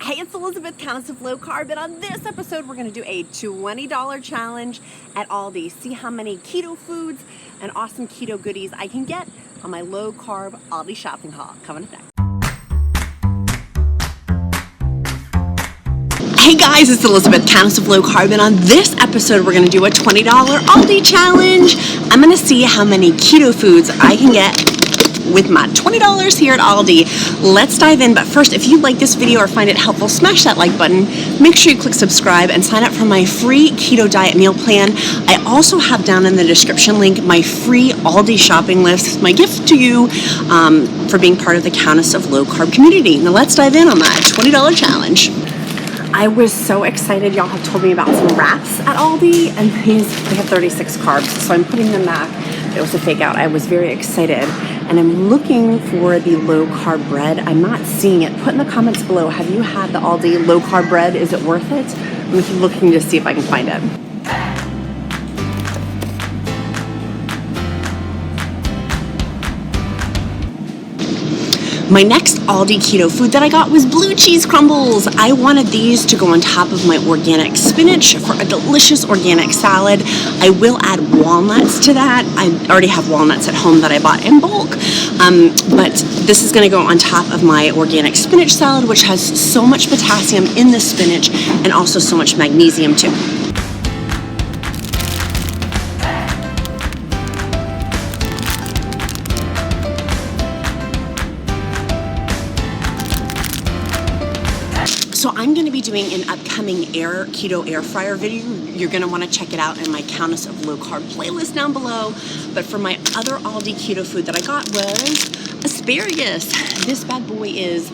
Hey, it's Elizabeth, Countess of Low Carb, and on this episode we're going to do a $20 challenge at Aldi. See how many keto foods and awesome keto goodies I can get on my low carb Aldi shopping haul. Coming up next. Hey guys, it's Elizabeth, Countess of Low Carb, and on this episode we're going to do a $20 Aldi challenge. I'm going to see how many keto foods I can get with my $20 here at Aldi. Let's dive in, but first, if you like this video or find it helpful, smash that like button. Make sure you click subscribe and sign up for my free keto diet meal plan. I also have down in the description link my free Aldi shopping list, my gift to you for being part of the Countess of Low Carb community. Now let's dive in on that $20 challenge. I was so excited. Y'all have told me about some wraps at Aldi, and they have 36 carbs, so I'm putting them back. It was a fake out. I was very excited, and I'm looking for the low carb bread. I'm not seeing it. Put in the comments below, have you had the Aldi low carb bread? Is it worth it? I'm looking to see if I can find it. My next Aldi keto food that I got was blue cheese crumbles. I wanted these to go on top of my organic spinach for a delicious organic salad. I will add walnuts to that. I already have walnuts at home that I bought in bulk, but this is going to go on top of my organic spinach salad, which has so much potassium in the spinach and also so much magnesium too. So I'm going to be doing an upcoming keto air fryer video. You're going to want to check it out in my Countess of Low Carb playlist down below. But for my other Aldi keto food that I got was asparagus. This bad boy is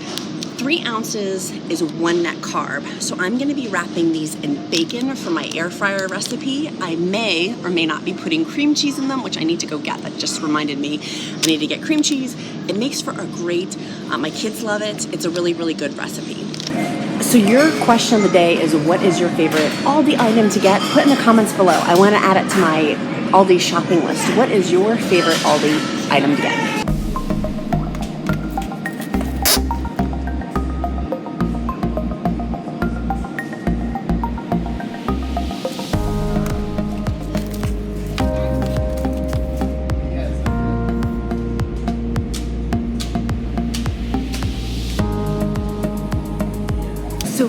3 ounces is 1 net carb. So I'm going to be wrapping these in bacon for my air fryer recipe. I may or may not be putting cream cheese in them, which I need to go get. That just reminded me I need to get cream cheese. It makes for a great, my kids love it. It's a really, really good recipe. So your question of the day is, what is your favorite Aldi item to get? Put in the comments below. I want to add it to my Aldi shopping list. What is your favorite Aldi item to get? So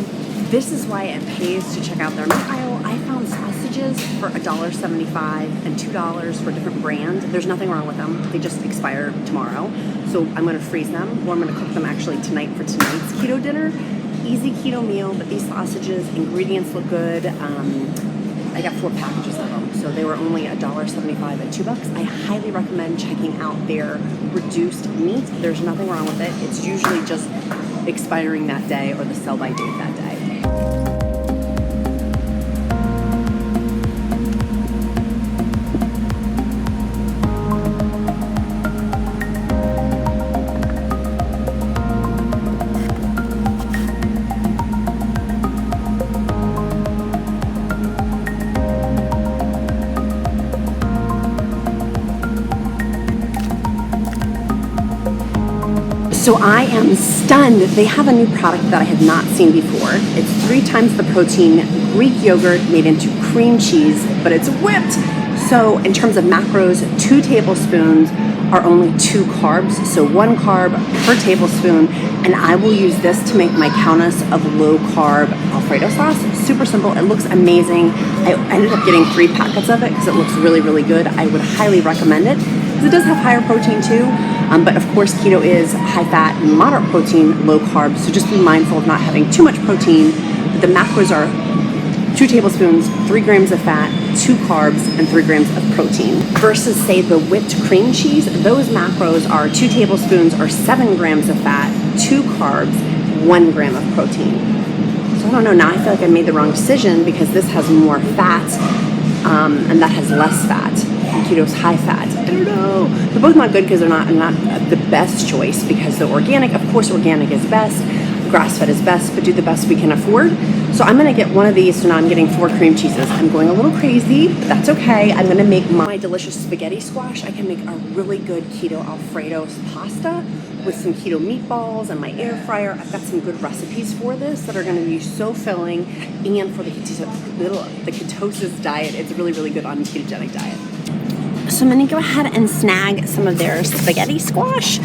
this is why it pays to check out their meat aisle. I found sausages for $1.75 and $2 for a different brand. There's nothing wrong with them. They just expire tomorrow. So I'm going to freeze them, or I'm going to cook them actually tonight for tonight's keto dinner. Easy keto meal, but these sausages, ingredients look good. I got 4 packages of them, so they were only $1.75 and $2. I highly recommend checking out their reduced meat. There's nothing wrong with it. It's usually just expiring that day or the sell-by date that day. So I am stunned. They have a new product that I have not seen before. It's 3 times the protein Greek yogurt made into cream cheese, but it's whipped. So in terms of macros, 2 tablespoons are only 2 carbs, so 1 carb per tablespoon, and I will use this to make my Countess of Low Carb Alfredo sauce. Super simple. It looks amazing. I ended up getting 3 packets of it because it looks really, really good. I would highly recommend it because it does have higher protein too. But of course, keto is high fat, moderate protein, low carb. So just be mindful of not having too much protein. But the macros are 2 tablespoons, 3 grams of fat, 2 carbs, and 3 grams of protein. Versus, say, the whipped cream cheese, those macros are 2 tablespoons or 7 grams of fat, 2 carbs, 1 gram of protein. So I don't know, now I feel like I made the wrong decision because this has more fat and that has less fat. And keto's high fat. I don't know. They're both not good because they're not the best choice because the organic, of course, organic is best. Grass-fed is best, but do the best we can afford. So I'm gonna get one of these, so now I'm getting 4 cream cheeses. I'm going a little crazy, but that's okay. I'm gonna make my delicious spaghetti squash. I can make a really good keto Alfredo pasta with some keto meatballs and my air fryer. I've got some good recipes for this that are going to be so filling, and for the ketosis diet, it's really, really good on a ketogenic diet. So I'm going to go ahead and snag some of their spaghetti squash.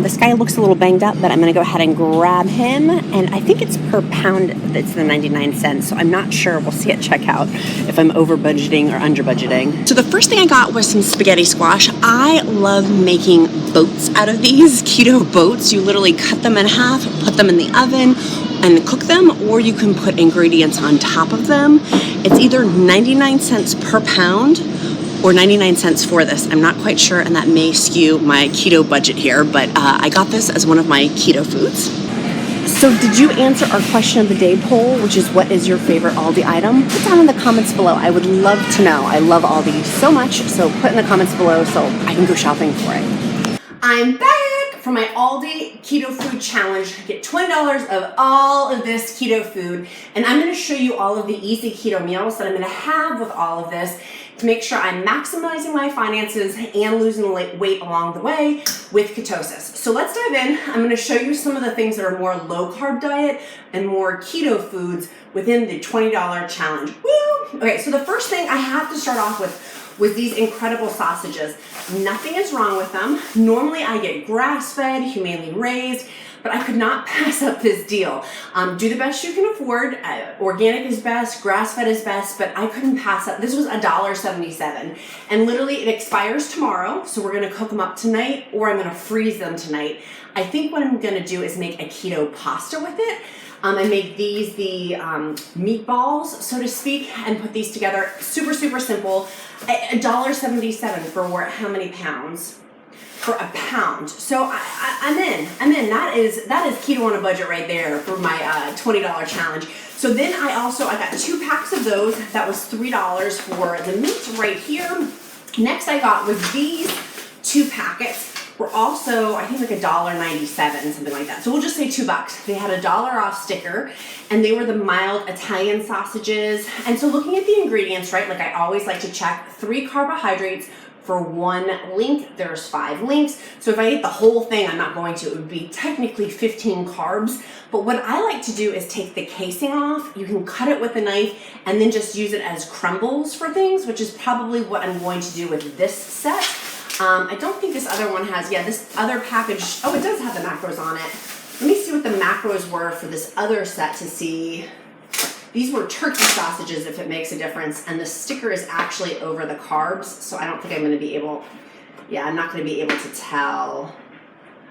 This guy looks a little banged up, but I'm going to go ahead and grab him. And I think it's per pound, it's the 99 cents. So I'm not sure. We'll see at checkout if I'm over budgeting or under budgeting. So the first thing I got was some spaghetti squash. I love making boats out of these, keto boats. You literally cut them in half, put them in the oven, and cook them, or you can put ingredients on top of them. It's either 99 cents per pound or 99 cents for this. I'm not quite sure, and that may skew my keto budget here, but I got this as one of my keto foods. So did you answer our question of the day poll, which is what is your favorite Aldi item? Put down in the comments below. I would love to know. I love Aldi so much, so put in the comments below so I can go shopping for it. I'm back for my Aldi Keto Food Challenge. Get $20 of all of this keto food, and I'm gonna show you all of the easy keto meals that I'm gonna have with all of this to make sure I'm maximizing my finances and losing weight along the way with ketosis. So let's dive in. I'm going to show you some of the things that are more low carb diet and more keto foods within the $20 challenge. Woo! Okay, so the first thing I have to start off with these incredible sausages. Nothing is wrong with them. Normally I get grass-fed, humanely raised, but I could not pass up this deal. Do the best you can afford. Organic is best, grass-fed is best, but I couldn't pass up. This was $1.77, and literally it expires tomorrow, so we're gonna cook them up tonight, or I'm gonna freeze them tonight. I think what I'm gonna do is make a keto pasta with it. I make these the meatballs, so to speak, and put these together. Super, super simple. $1.77 for how many pounds? For a pound. So I'm in. That is keto on a budget right there for my $20 challenge. So then I got 2 packs of those. That was $3 for the meat right here. Next I got was these 2 packets. Were also, I think, like $1.97, something like that. So we'll just say $2. They had a $1 off sticker, and they were the mild Italian sausages. And so looking at the ingredients, right, like I always like to check 3 carbohydrates for 1 link. There's 5 links. So if I ate the whole thing, I'm not going to. It would be technically 15 carbs. But what I like to do is take the casing off. You can cut it with a knife and then just use it as crumbles for things, which is probably what I'm going to do with this set. I don't think this other one has, this other package, oh, it does have the macros on it. Let me see what the macros were for this other set to see. These were turkey sausages, if it makes a difference, and the sticker is actually over the carbs, so I don't think I'm going to be able, I'm not going to be able to tell.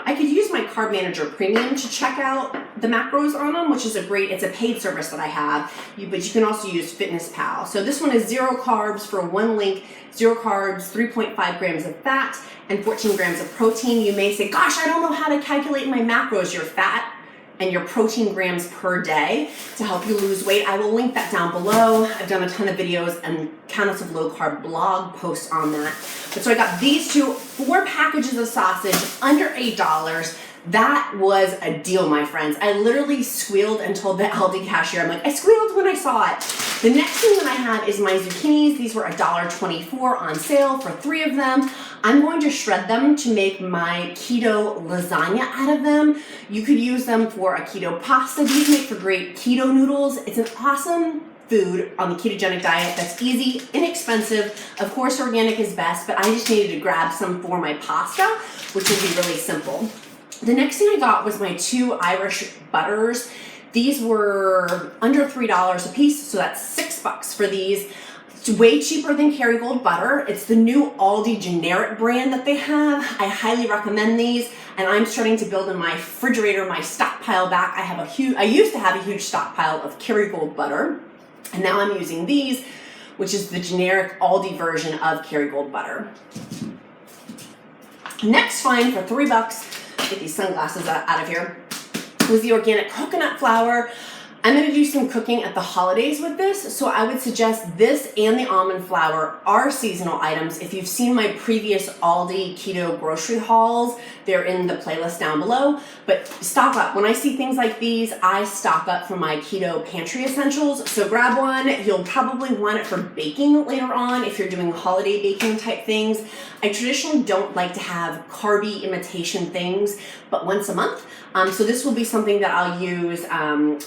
I could use my Carb Manager Premium to check out the macros on them, which is it's a paid service that I have, but you can also use Fitness Pal. So this one is 0 carbs for 1 link, 0 carbs, 3.5 grams of fat, and 14 grams of protein. You may say, gosh, I don't know how to calculate my macros, your fat and your protein grams per day to help you lose weight. I will link that down below. I've done a ton of videos and Countess of Low Carb blog posts on that. But so I got these 4 packages of sausage under $8. That was a deal, my friends. I literally squealed and told the Aldi cashier, I'm like, I squealed when I saw it. The next thing that I have is my zucchinis. These were $1.24 on sale for 3 of them. I'm going to shred them to make my keto lasagna out of them. You could use them for a keto pasta. These make for great keto noodles. It's an awesome food on the ketogenic diet that's easy, inexpensive. Of course, organic is best, but I just needed to grab some for my pasta, which will be really simple. The next thing I got was my 2 Irish butters. These were under $3 a piece, so that's $6 for these. It's way cheaper than Kerrygold butter. It's the new Aldi generic brand that they have. I highly recommend these, and I'm starting to build in my refrigerator, my stockpile back. I used to have a huge stockpile of Kerrygold butter, and now I'm using these, which is the generic Aldi version of Kerrygold butter. Next find for $3, get these sunglasses out of here, was the organic coconut flour. I'm gonna do some cooking at the holidays with this, so I would suggest this and the almond flour are seasonal items. If you've seen my previous Aldi keto grocery hauls, they're in the playlist down below, but stock up. When I see things like these, I stock up for my keto pantry essentials, so grab one. You'll probably want it for baking later on if you're doing holiday baking type things. I traditionally don't like to have carby imitation things, but once a month. So this will be something that I'll use.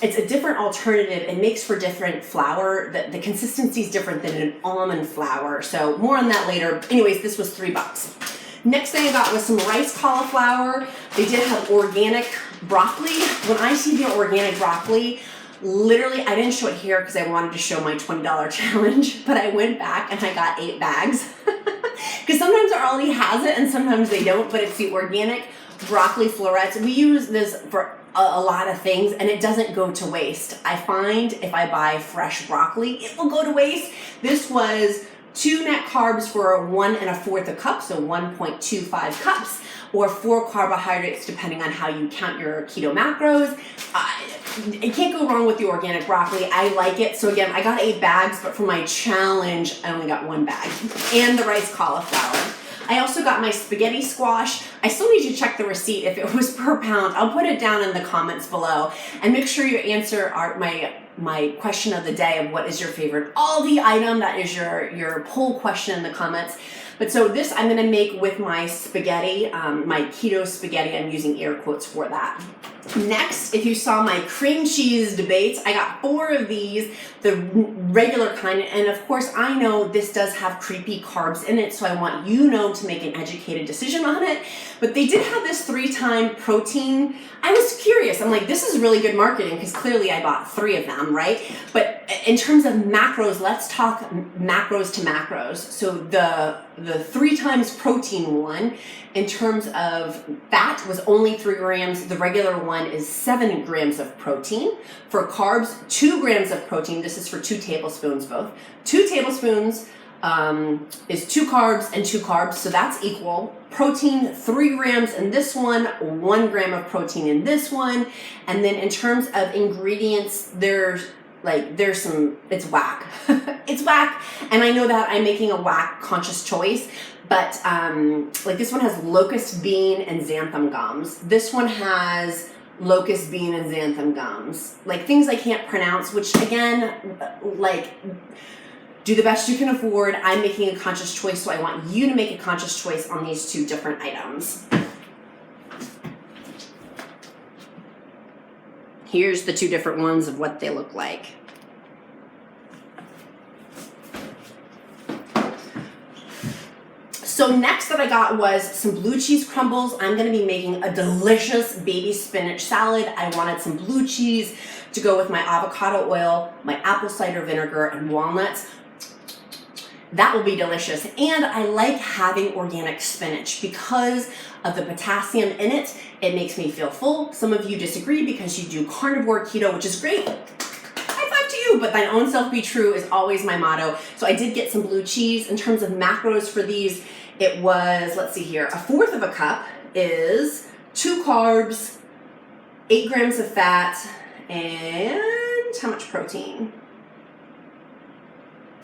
It's a different alternative. It makes for different flour. The consistency is different than an almond flour. So more on that later. Anyways, this was $3. Next thing I got was some rice cauliflower. They did have organic broccoli. When I see the organic broccoli, literally, I didn't show it here because I wanted to show my $20 challenge, but I went back and I got 8 bags. Because sometimes our Aldi has it and sometimes they don't, but it's the organic broccoli florets. We use this for a lot of things and it doesn't go to waste. I find if I buy fresh broccoli, it will go to waste. This was 2 net carbs for 1 1/4 cup, so 1.25 cups, or 4 carbohydrates depending on how you count your keto macros. You can't go wrong with the organic broccoli. I like it. So again, I got 8 bags, but for my challenge, I only got 1 bag. And the rice cauliflower. I also got my spaghetti squash. I still need to check the receipt if it was per pound. I'll put it down in the comments below. And make sure you answer my question of the day of what is your favorite Aldi item. That is your poll question in the comments. But so this I'm gonna make with my spaghetti, my keto spaghetti. I'm using air quotes for that. Next, if you saw my cream cheese debates, I got 4 of these, the regular kind, and of course I know this does have creepy carbs in it, so I want you to make an educated decision on it, but they did have this 3-time protein. I was curious, I'm like, this is really good marketing because clearly I bought 3 of them, right? But in terms of macros, let's talk macros to macros. So the 3 times protein one, in terms of fat, was only 3 grams. The regular one is 7 grams of protein. For carbs, 2 grams of protein. This is for 2 tablespoons both. 2 tablespoons is 2 carbs and 2 carbs, so that's equal. Protein, 3 grams in this one, 1 gram of protein in this one. And then in terms of ingredients, there's some, it's whack. It's whack, and I know that I'm making a whack conscious choice, but like this one has locust bean and xanthan gums. This one has locust bean and xanthan gums. Like things I can't pronounce, which again, like, do the best you can afford. I'm making a conscious choice, so I want you to make a conscious choice on these 2 different items. Here's the 2 different ones of what they look like. So next that I got was some blue cheese crumbles. I'm gonna be making a delicious baby spinach salad. I wanted some blue cheese to go with my avocado oil, my apple cider vinegar, and walnuts. That will be delicious. And I like having organic spinach because of the potassium in it. It makes me feel full. Some of you disagree because you do carnivore keto, which is great. High five to you, but thine own self be true is always my motto. So I did get some blue cheese. In terms of macros for these, it was, let's see here, 1/4 cup is 2 carbs, 8 grams of fat, and how much protein?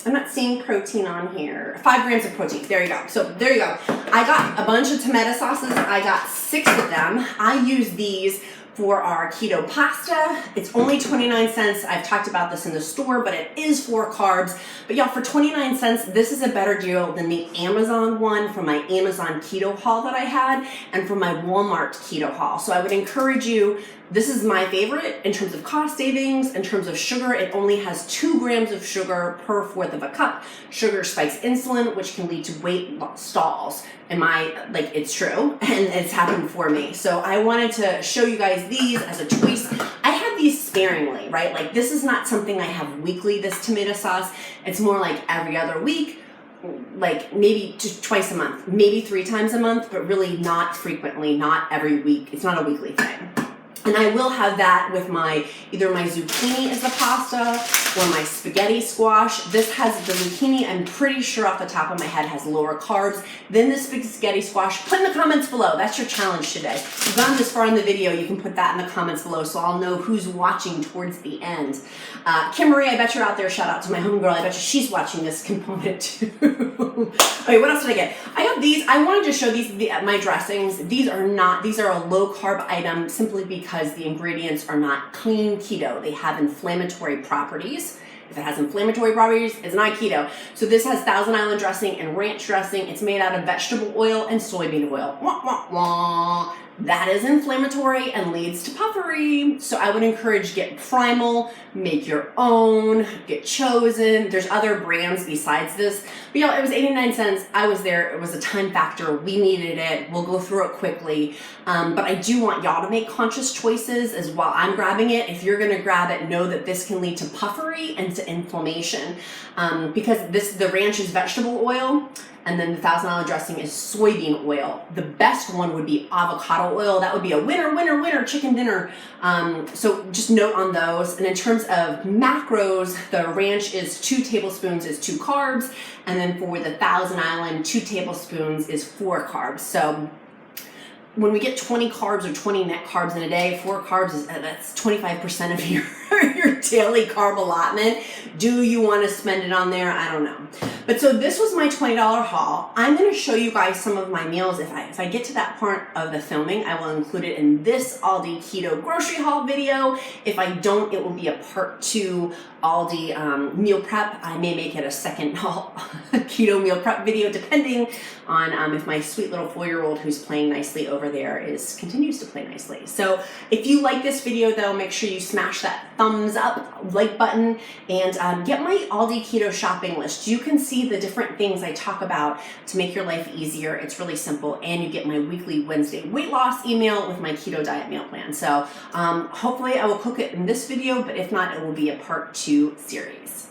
I'm not seeing protein on here. 5 grams of protein. There you go. So there you go. I got a bunch of tomato sauces. I got 6 of them. I use these for our keto pasta. It's only 29 cents. I've talked about this in the store, but it is 4 carbs. But y'all, for 29 cents, this is a better deal than the Amazon one from my Amazon keto haul that I had and from my Walmart keto haul. So I would encourage you, this is my favorite in terms of cost savings. In terms of sugar, it only has 2 grams of sugar per 1/4 cup. Sugar spikes insulin, which can lead to weight stalls. It's true, and it's happened for me. So I wanted to show you guys these as a choice. I have these sparingly, right? Like this is not something I have weekly, this tomato sauce. It's more like every other week, like maybe twice a month, maybe 3 times a month, but really not frequently, not every week. It's not a weekly thing. And I will have that with either my zucchini as the pasta or my spaghetti squash. This has the zucchini, I'm pretty sure off the top of my head, has lower carbs than the spaghetti squash. Put in the comments below. That's your challenge today. If you've gone this far in the video, you can put that in the comments below so I'll know who's watching towards the end. Kim Marie, I bet you're out there. Shout out to my homegirl. I bet you she's watching this component too. Okay, what else did I get? I have these. I wanted to show these, my dressings. These are a low carb item simply because the ingredients are not clean keto. They have inflammatory properties. If it has inflammatory properties, it's not keto. So this has Thousand Island dressing and ranch dressing. It's made out of vegetable oil and soybean oil. Wah, wah, wah. That is inflammatory and leads to puffery. So I would encourage get Primal, make your own, get Chosen. There's other brands besides this. But y'all, it was 89 cents. I was there. It was a time factor. We needed it. We'll go through it quickly. But I do want y'all to make conscious choices as while I'm grabbing it. If you're gonna grab it, know that this can lead to puffery and to inflammation. Because the ranch is vegetable oil, and then the Thousand Island dressing is soybean oil. The best one would be avocado oil. That would be a winner chicken dinner. So just note on those. And in terms of macros, the ranch is 2 tablespoons is 2 carbs. And then for the Thousand Island, 2 tablespoons is 4 carbs. So when we get 20 carbs or 20 net carbs in a day, 4 carbs is that's 25% of your daily carb allotment. Do you want to spend it on there? I don't know. But so this was my $20 haul. I'm going to show you guys some of my meals. If I get to that part of the filming, I will include it in this Aldi keto grocery haul video. If I don't, it will be a part 2 Aldi meal prep. I may make it a second keto meal prep video, depending on if my sweet little 4-year-old who's playing nicely over there continues to play nicely. So if you like this video though, make sure you smash that thumbs up, like button, and get my Aldi keto shopping list. You can see the different things I talk about to make your life easier. It's really simple, and you get my weekly Wednesday weight loss email with my keto diet meal plan. So hopefully I will cook it in this video, but if not, it will be a part 2 series.